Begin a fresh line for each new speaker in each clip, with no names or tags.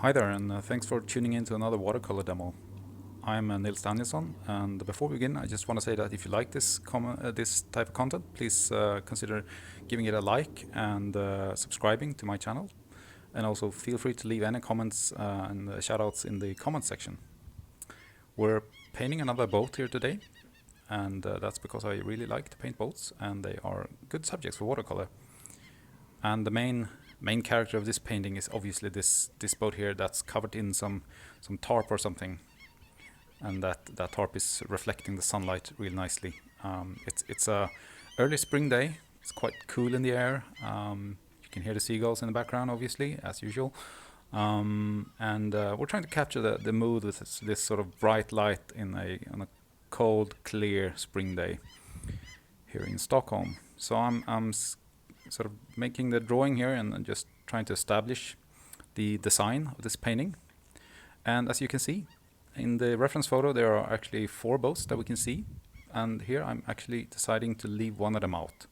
Hi there, and thanks for tuning in to another watercolor demo. I'm Nils Danielsson, and before we begin, I just want to say that if you like this type of content, please consider giving it a like and subscribing to my channel. And also feel free to leave any comments and shoutouts in the comment section. We're painting another boat here today, and that's because I really like to paint boats, and they are good subjects for watercolor. And the main character of this painting is obviously this boat here that's covered in some tarp or something, and that tarp is reflecting the sunlight real nicely. It's a early spring day. It's quite cool in the air. You can hear the seagulls in the background, obviously, as usual. And we're trying to capture the mood with this sort of bright light on a cold, clear spring day here in Stockholm. So I'm sort of making the drawing here and just trying to establish the design of this painting. And as you can see, in the reference photo there are actually 4 boats that we can see, and here I'm actually deciding to leave one of them out.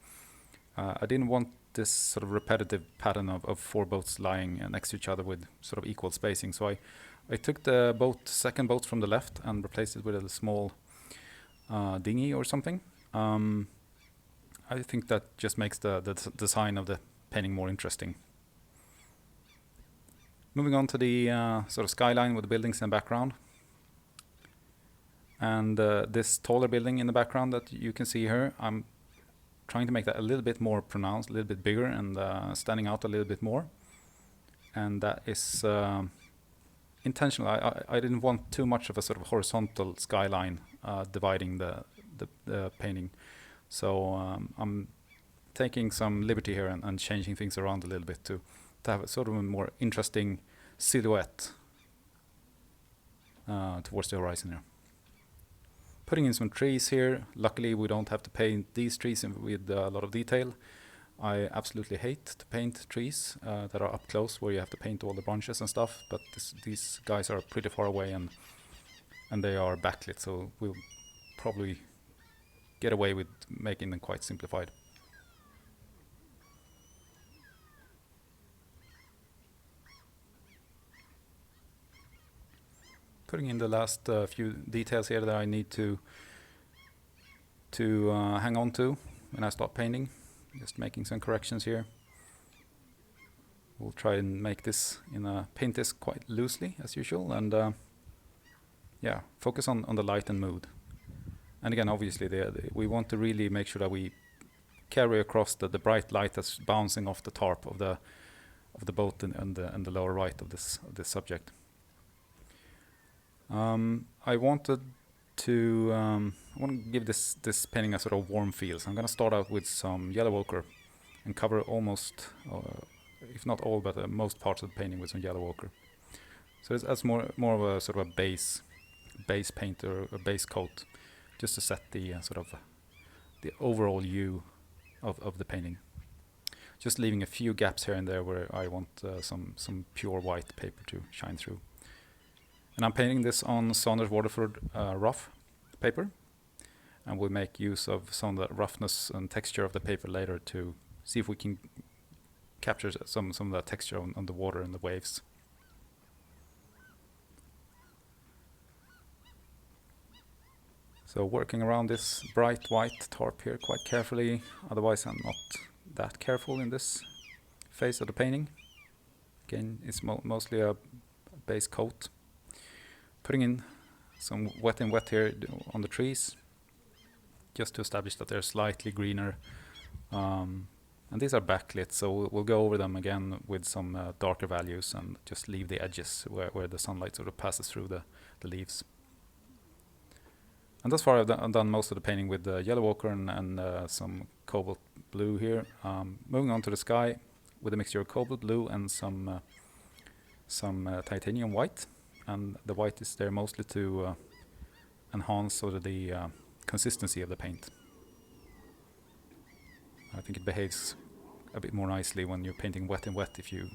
I didn't want this sort of repetitive pattern of 4 boats lying next to each other with sort of equal spacing, so I took the second boat from the left and replaced it with a small dinghy or something. I think that just makes the design of the painting more interesting. Moving on to the sort of skyline with the buildings in the background. And this taller building in the background that you can see here, I'm trying to make that a little bit more pronounced, a little bit bigger, and standing out a little bit more. And that is intentional. I didn't want too much of a sort of horizontal skyline dividing the painting. So I'm taking some liberty here and changing things around a little bit to have a sort of a more interesting silhouette towards the horizon here. Putting in some trees here. Luckily we don't have to paint these trees with a lot of detail. I absolutely hate to paint trees that are up close where you have to paint all the branches and stuff, but these guys are pretty far away and they are backlit, so we'll probably get away with making them quite simplified. Putting in the last few details here that I need to hang on to when I start painting. Just making some corrections here. We'll try and make this paint this quite loosely as usual, and yeah, focus on the light and mood. And again, obviously, we want to really make sure that we carry across the bright light that's bouncing off the tarp of the boat and the lower right of this subject. I want to give this painting a sort of warm feel. So I'm going to start out with some yellow ochre and cover almost, if not all, but most parts of the painting with some yellow ochre. So that's more of a sort of a base paint or a base coat, just to set the sort of the overall hue of the painting. Just leaving a few gaps here and there where I want some pure white paper to shine through. And I'm painting this on Saunders Waterford rough paper, and we'll make use of some of the roughness and texture of the paper later to see if we can capture some of that texture on the water and the waves. So working around this bright white tarp here quite carefully, otherwise I'm not that careful in this phase of the painting. Again, it's mostly a base coat. Putting in some wet and wet here on the trees, just to establish that they're slightly greener. And these are backlit, so we'll go over them again with some darker values and just leave the edges where the sunlight sort of passes through the leaves. And thus far I've done most of the painting with yellow ochre and some cobalt blue here. Moving on to the sky with a mixture of cobalt blue and some titanium white. And the white is there mostly to enhance sort of the consistency of the paint. I think it behaves a bit more nicely when you're painting wet and wet if you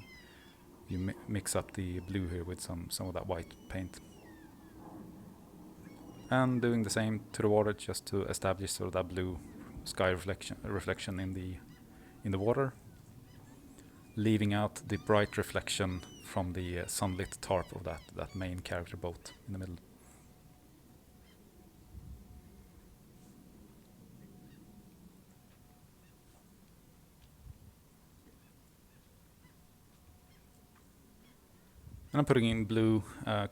mix up the blue here with some of that white paint. And doing the same to the water just to establish sort of that blue sky reflection in the water. leaving out the bright reflection from the sunlit tarp of that main character boat in the middle. And I'm putting in blue,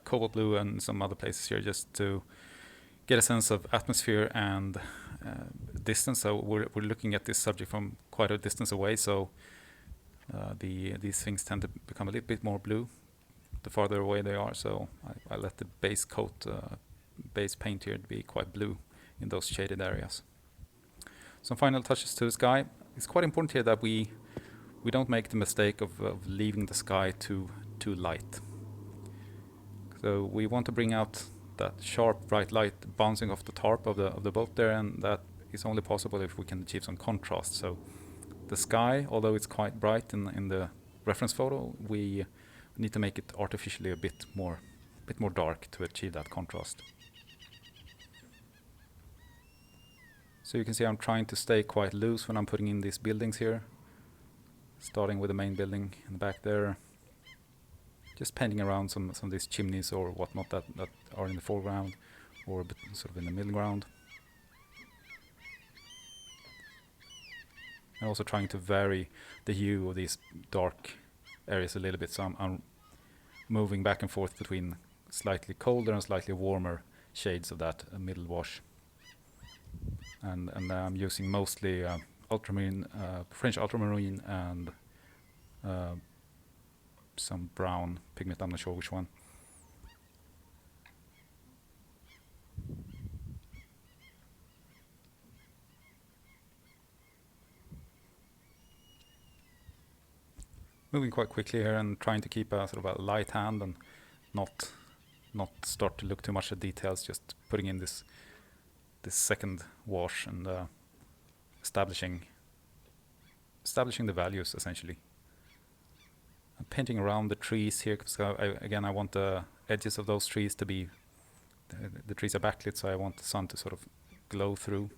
cobalt blue and some other places here just to get a sense of atmosphere and distance. So we're looking at this subject from quite a distance away, so these things tend to become a little bit more blue the farther away they are. So I let the base coat, base paint here be quite blue in those shaded areas. Some final touches to the sky. It's quite important here that we don't make the mistake of leaving the sky too light. So we want to bring out that sharp bright light bouncing off the tarp of the boat there, and that is only possible if we can achieve some contrast. So the sky, although it's quite bright in the reference photo, we need to make it artificially a bit more dark to achieve that contrast. So you can see I'm trying to stay quite loose when I'm putting in these buildings here, starting with the main building in the back there, just painting around some of these chimneys or whatnot that are in the foreground or a bit sort of in the middle ground. And also trying to vary the hue of these dark areas a little bit, so I'm moving back and forth between slightly colder and slightly warmer shades of that middle wash. And I'm using mostly ultramarine, French ultramarine and some brown pigment, I'm not sure which one. Moving quite quickly here and trying to keep a sort of a light hand and not start to look too much at details, just putting in this second wash and establishing the values essentially. I'm painting around the trees here because again I want the edges of those trees to be, the trees are backlit, so I want the sun to sort of glow through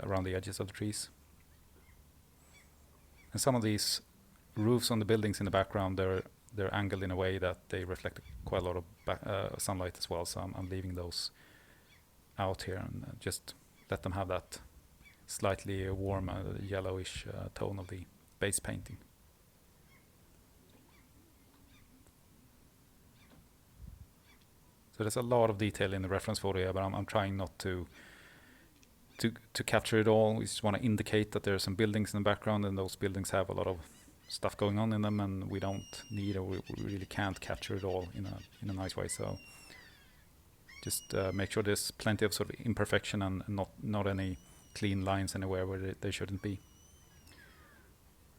around the edges of the trees. And some of these roofs on the buildings in the background, they're angled in a way that they reflect quite a lot of sunlight as well, so I'm leaving those out here and just let them have that slightly warm yellowish tone of the base painting. So there's a lot of detail in the reference photo here, but I'm trying not to capture it all. We just want to indicate that there are some buildings in the background, and those buildings have a lot of stuff going on in them, and we don't need, or we really can't capture it all in a nice way. So just make sure there's plenty of sort of imperfection and not any clean lines anywhere where they shouldn't be.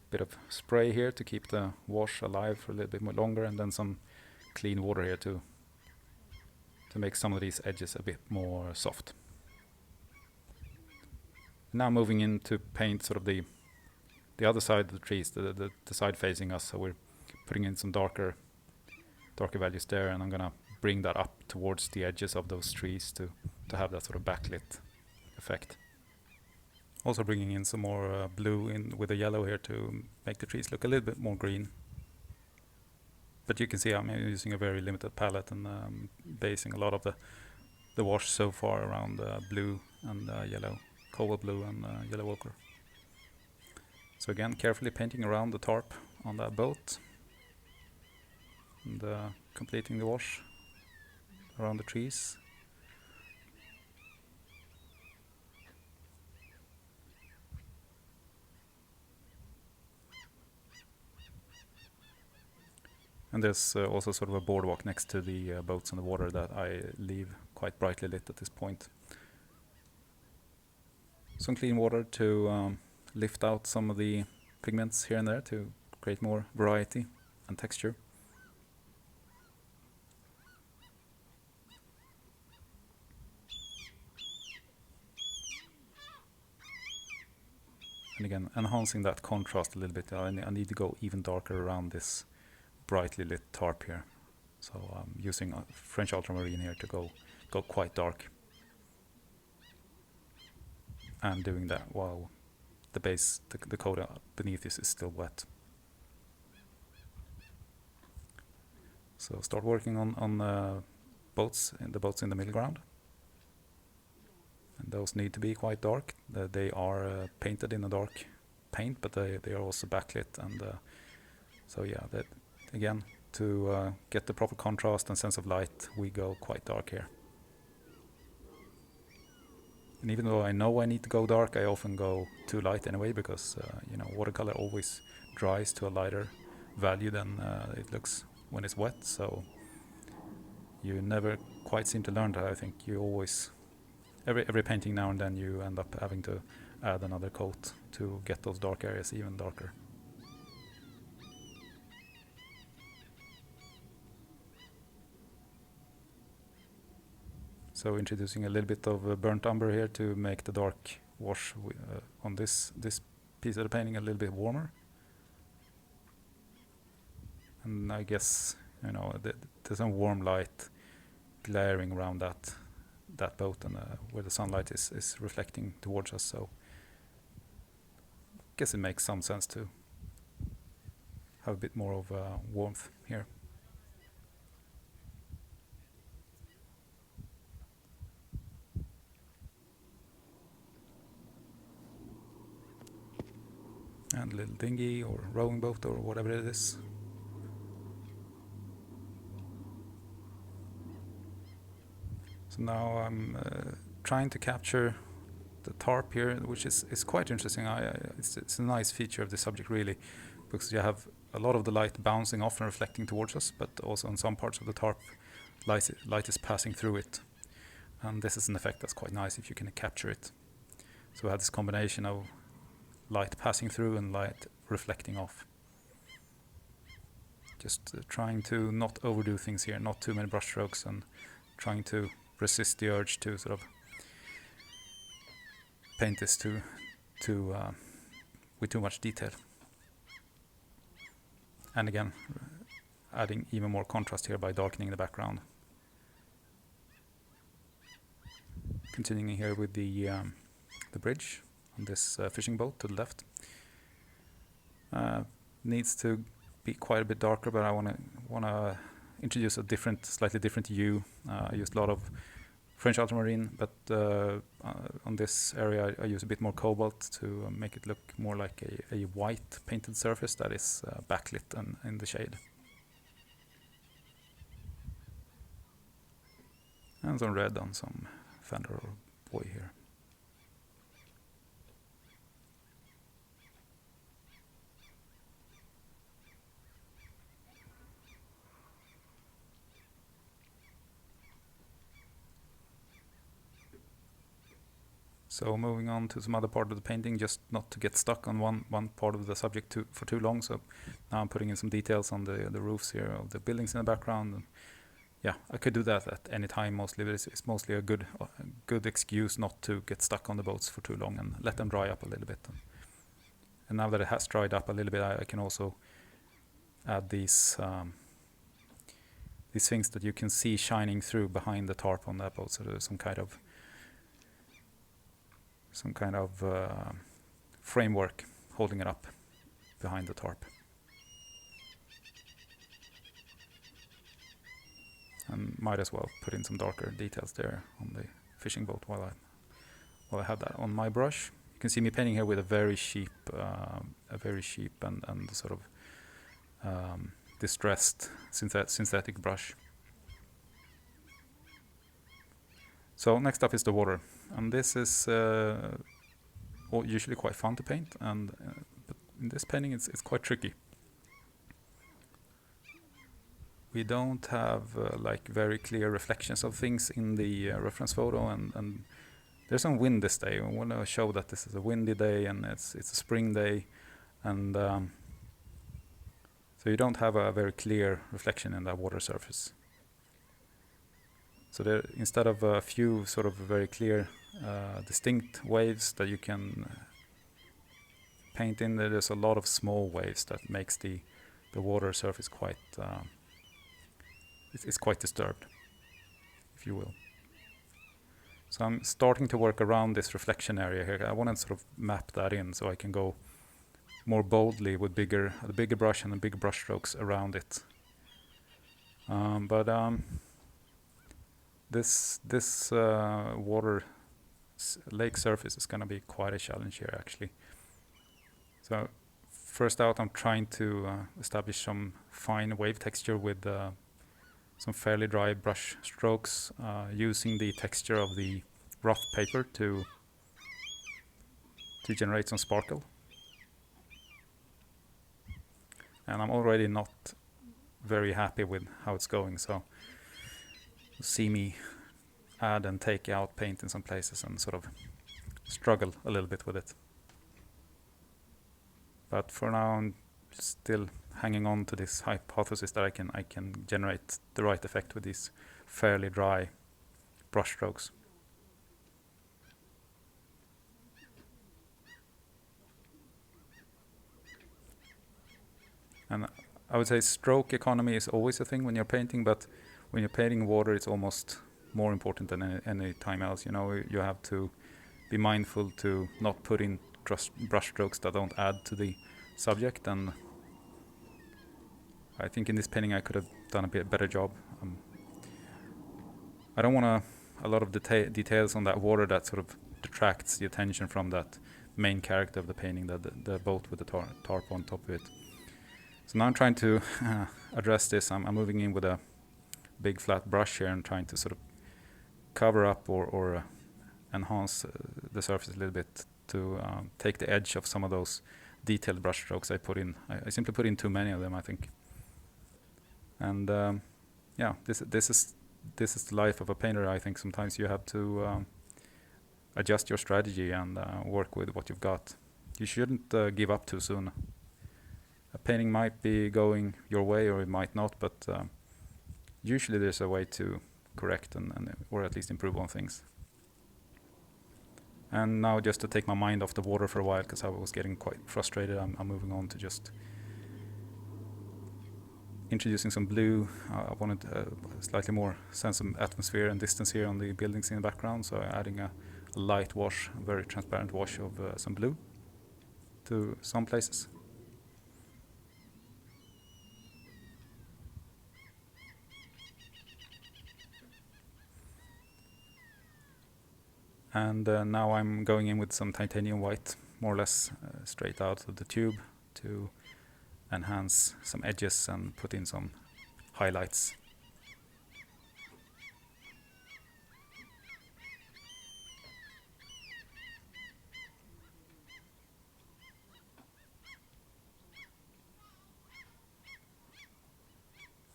Bit of spray here to keep the wash alive for a little bit more longer, and then some clean water here to make some of these edges a bit more soft. Now moving in to paint sort of the other side of the trees, the side facing us. So we're putting in some darker values there, and I'm gonna bring that up towards the edges of those trees to have that sort of backlit effect. Also bringing in some more blue in with the yellow here to make the trees look a little bit more green. But you can see I'm using a very limited palette and basing a lot of the wash so far around blue and yellow, cobalt blue and yellow ochre. So again, carefully painting around the tarp on that boat and completing the wash around the trees. And there's also sort of a boardwalk next to the boats on the water that I leave quite brightly lit at this point. Some clean water to lift out some of the pigments here and there to create more variety and texture. And again, enhancing that contrast a little bit. I need to go even darker around this brightly lit tarp here. So I'm using French ultramarine here to go quite dark. And doing that while the base, the coat beneath this is still wet. So start working on boats in the middle ground. And those need to be quite dark. They are painted in a dark paint, but they are also backlit. And so yeah, that again, to get the proper contrast and sense of light, we go quite dark here. And even though I know I need to go dark, I often go too light anyway, because watercolor always dries to a lighter value than it looks when it's wet. So you never quite seem to learn that. I think you always, every painting now and then, you end up having to add another coat to get those dark areas even darker. So introducing a little bit of burnt umber here to make the dark wash on this piece of the painting a little bit warmer. And I guess there's some warm light glaring around that boat, and where the sunlight is reflecting towards us. So I guess it makes some sense to have a bit more of warmth here. And a little dinghy or rowing boat or whatever it is. So now I'm trying to capture the tarp here, which is quite interesting. It's a nice feature of the subject, really, because you have a lot of the light bouncing off and reflecting towards us, but also in some parts of the tarp, light is passing through it. And this is an effect that's quite nice if you can capture it. So we have this combination of light passing through and light reflecting off. Just trying to not overdo things here, not too many brush strokes, and trying to resist the urge to sort of paint this with too much detail. And again, adding even more contrast here by darkening the background. Continuing here with the bridge on this fishing boat to the left. Needs to be quite a bit darker, but I want to introduce a slightly different hue. I used a lot of French ultramarine, but on this area I use a bit more cobalt to make it look more like a white painted surface that is backlit and in the shade. And some red on some fender or buoy here. So moving on to some other part of the painting, just not to get stuck on one part of the subject for too long. So now I'm putting in some details on the roofs here of the buildings in the background. And yeah, I could do that at any time mostly, but it's mostly a good excuse not to get stuck on the boats for too long and let them dry up a little bit. And now that it has dried up a little bit, I can also add these things that you can see shining through behind the tarp on that boat. So there's some kind of framework holding it up behind the tarp. And might as well put in some darker details there on the fishing boat while I have that on my brush. You can see me painting here with a very cheap and sort of distressed synthetic brush. So next up is the water, and this is usually quite fun to paint, and but in this painting it's quite tricky. We don't have like very clear reflections of things in the reference photo, and there's some wind this day. I want to show that this is a windy day and it's a spring day, and so you don't have a very clear reflection in that water surface. So there, instead of a few sort of very clear, distinct waves that you can paint in, there's a lot of small waves that makes the water surface quite it's quite disturbed, if you will. So I'm starting to work around this reflection area here. I want to sort of map that in so I can go more boldly with a bigger brush and the bigger brush strokes around it. But this water lake surface is going to be quite a challenge here, actually. So first out, I'm trying to establish some fine wave texture with some fairly dry brush strokes, using the texture of the rough paper to generate some sparkle. And I'm already not very happy with how it's going, so you'll see me add and take out paint in some places and sort of struggle a little bit with it. But for now, I'm still hanging on to this hypothesis that I can generate the right effect with these fairly dry brush strokes. And I would say stroke economy is always a thing when you're painting, but when you're painting water, it's almost more important than any time else. You know, you have to be mindful to not put in brush strokes that don't add to the subject, and I think in this painting I could have done a bit better job. I don't want a lot of details on that water that sort of detracts the attention from that main character of the painting, the boat with the tarp on top of it. So now I'm trying to address this. I'm moving in with a big flat brush here and trying to sort of cover up or enhance the surface a little bit to take the edge of some of those detailed brush strokes I put in. I simply put in too many of them, I think. And yeah, this is the life of a painter. I think sometimes you have to adjust your strategy and work with what you've got. You shouldn't give up too soon. A painting might be going your way or it might not, but usually there's a way to correct and or at least improve on things. And now, just to take my mind off the water for a while, because I was getting quite frustrated, I'm moving on to just introducing some blue. I wanted slightly more sense of atmosphere and distance here on the buildings in the background, so adding a light wash, a very transparent wash of some blue to some places. And now I'm going in with some titanium white, more or less straight out of the tube, to enhance some edges and put in some highlights.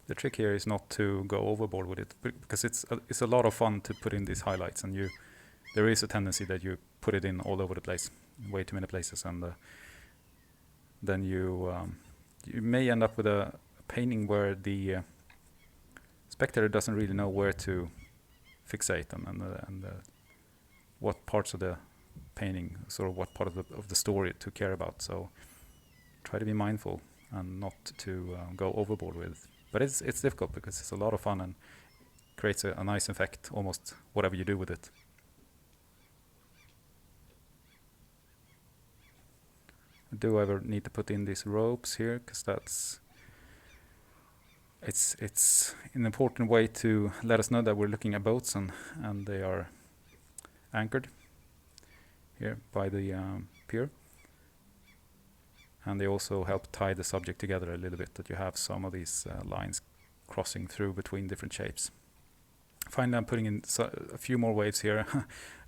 The trick here is not to go overboard with it, because it's a lot of fun to put in these highlights, and there is a tendency that you put it in all over the place, way too many places, and then you may end up with a painting where the spectator doesn't really know where to fixate and what parts of the painting, sort of what part of the story to care about. So try to be mindful and not to go overboard with it. But it's difficult because it's a lot of fun and creates a nice effect almost whatever you do with it. Do I ever need to put in these ropes here? Because it's an important way to let us know that we're looking at boats and they are anchored here by the pier. And they also help tie the subject together a little bit, that you have some of these lines crossing through between different shapes. Finally, I'm putting in a few more waves here,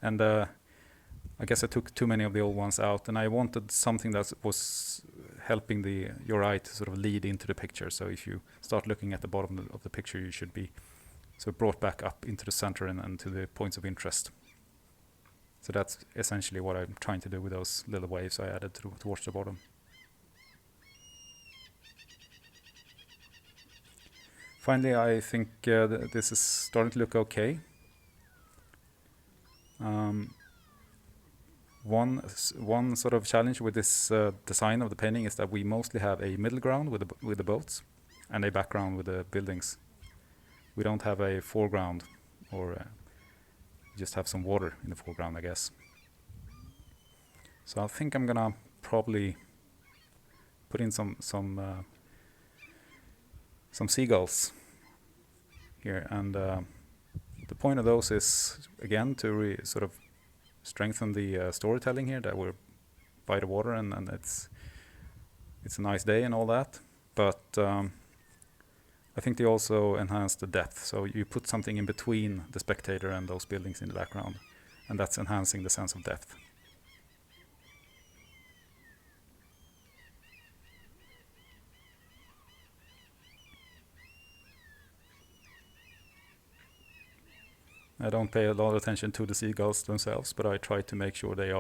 and I guess I took too many of the old ones out, and I wanted something that was helping your eye to sort of lead into the picture. So if you start looking at the bottom of the picture, you should be sort of brought back up into the center and to the points of interest. So that's essentially what I'm trying to do with those little waves I added towards the bottom. Finally, I think this is starting to look okay. One sort of challenge with this design of the painting is that we mostly have a middle ground with the boats and a background with the buildings. We don't have a foreground, or just have some water in the foreground, I guess. So I think I'm gonna probably put in some seagulls here, and the point of those is again to sort of strengthen the storytelling here, that we're by the water and it's a nice day and all that, but I think they also enhance the depth. So you put something in between the spectator and those buildings in the background, and that's enhancing the sense of depth. I don't pay a lot of attention to the seagulls themselves, but I try to make sure they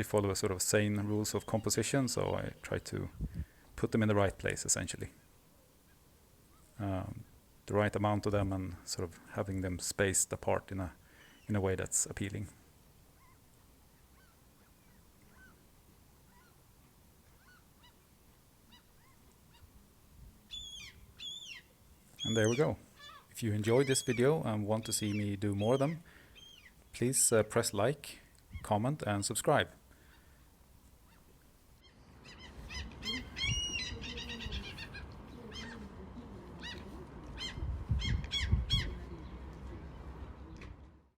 follow a sort of sane rules of composition, so I try to put them in the right place, essentially. The right amount of them, and sort of having them spaced apart in a way that's appealing. And there we go. If you enjoyed this video and want to see me do more of them, please press like, comment and subscribe.